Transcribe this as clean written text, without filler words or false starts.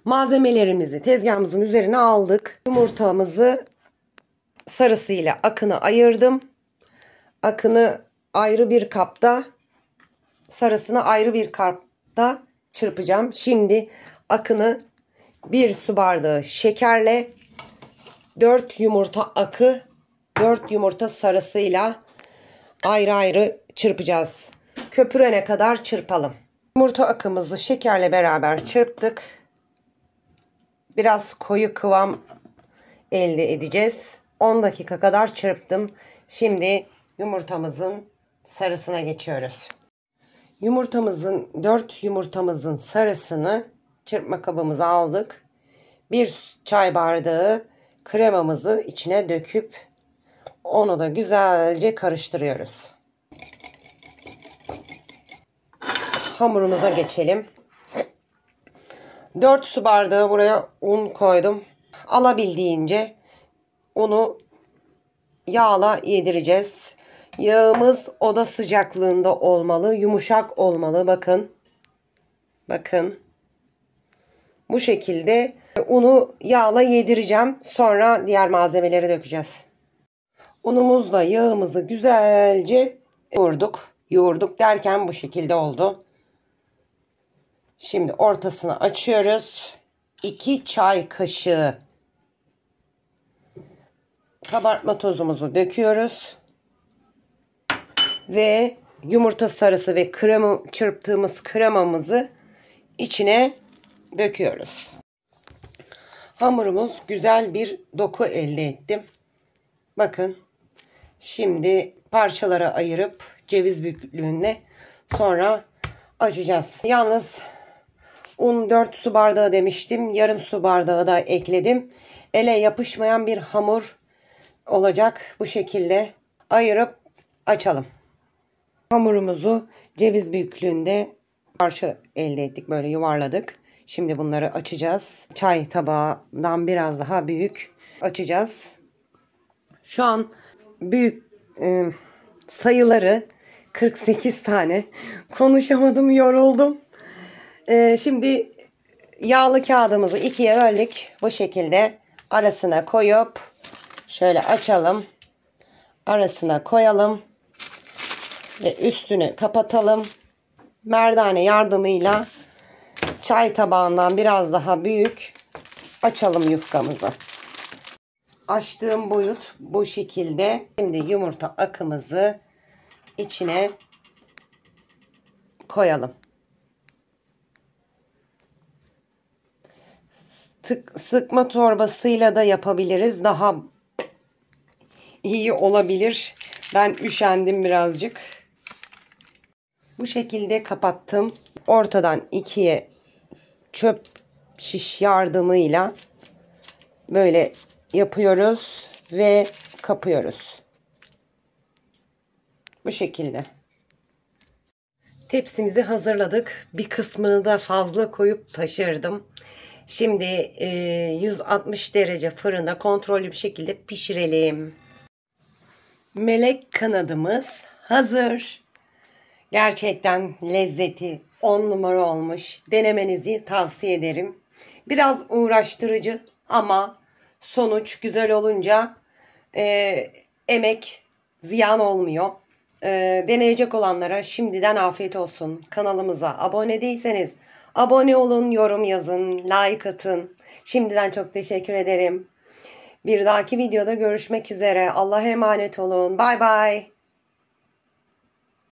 Malzemelerimizi tezgahımızın üzerine aldık. Yumurtamızı sarısıyla akını ayırdım. Akını ayrı bir kapta, sarısını ayrı bir kapta çırpacağım. Şimdi akını 1 su bardağı şekerle 4 yumurta akı, 4 yumurta sarısıyla ayrı ayrı çırpacağız. Köpürene kadar çırpalım. Yumurta akımızı şekerle beraber çırptık. Biraz koyu kıvam elde edeceğiz. 10 dakika kadar çırptım. Şimdi yumurtamızın sarısına geçiyoruz. 4 yumurtamızın sarısını çırpma kabımıza aldık. 1 çay bardağı kremamızı içine döküp onu da güzelce karıştırıyoruz. Hamurumuza geçelim. 4 su bardağı buraya un koydum. Alabildiğince unu yağla yedireceğiz. Yağımız oda sıcaklığında olmalı. Yumuşak olmalı. Bakın. Bakın. Bu şekilde unu yağla yedireceğim. Sonra diğer malzemeleri dökeceğiz. Unumuzla yağımızı güzelce yoğurduk. Yoğurduk derken bu şekilde oldu. Şimdi ortasını açıyoruz. 2 çay kaşığı kabartma tozumuzu döküyoruz. Ve yumurta sarısı ve çırptığımız kremamızı içine döküyoruz. Hamurumuz güzel bir doku elde ettim. Bakın. Şimdi parçalara ayırıp ceviz büyüklüğünde sonra açacağız. Yalnız un 4 su bardağı demiştim. Yarım su bardağı da ekledim. Ele yapışmayan bir hamur olacak. Bu şekilde ayırıp açalım. Hamurumuzu ceviz büyüklüğünde parça elde ettik. Böyle yuvarladık. Şimdi bunları açacağız. Çay tabağından biraz daha büyük açacağız. Şu an büyük sayıları 48 tane. Konuşamadım, yoruldum. Şimdi yağlı kağıdımızı ikiye böldük. Bu şekilde arasına koyup şöyle açalım. Arasına koyalım. Ve üstünü kapatalım. Merdane yardımıyla çay tabağından biraz daha büyük açalım yufkamızı. Açtığım boyut bu şekilde. Şimdi yumurta akımızı içine koyalım. Sıkma torbasıyla da yapabiliriz. Daha iyi olabilir. Ben üşendim birazcık. Bu şekilde kapattım. Ortadan ikiye çöp şiş yardımıyla böyle yapıyoruz ve kapıyoruz. Bu şekilde. Tepsimizi hazırladık. Bir kısmını da fazla koyup taşırdım. Şimdi 160 derece fırında kontrollü bir şekilde pişirelim. Melek kanadımız hazır. Gerçekten lezzeti 10 numara olmuş. Denemenizi tavsiye ederim. Biraz uğraştırıcı ama sonuç güzel olunca emek ziyan olmuyor. Deneyecek olanlara şimdiden afiyet olsun. Kanalımıza abone değilseniz abone olun, yorum yazın, like atın. Şimdiden çok teşekkür ederim. Bir dahaki videoda görüşmek üzere. Allah'a emanet olun. Bay bay.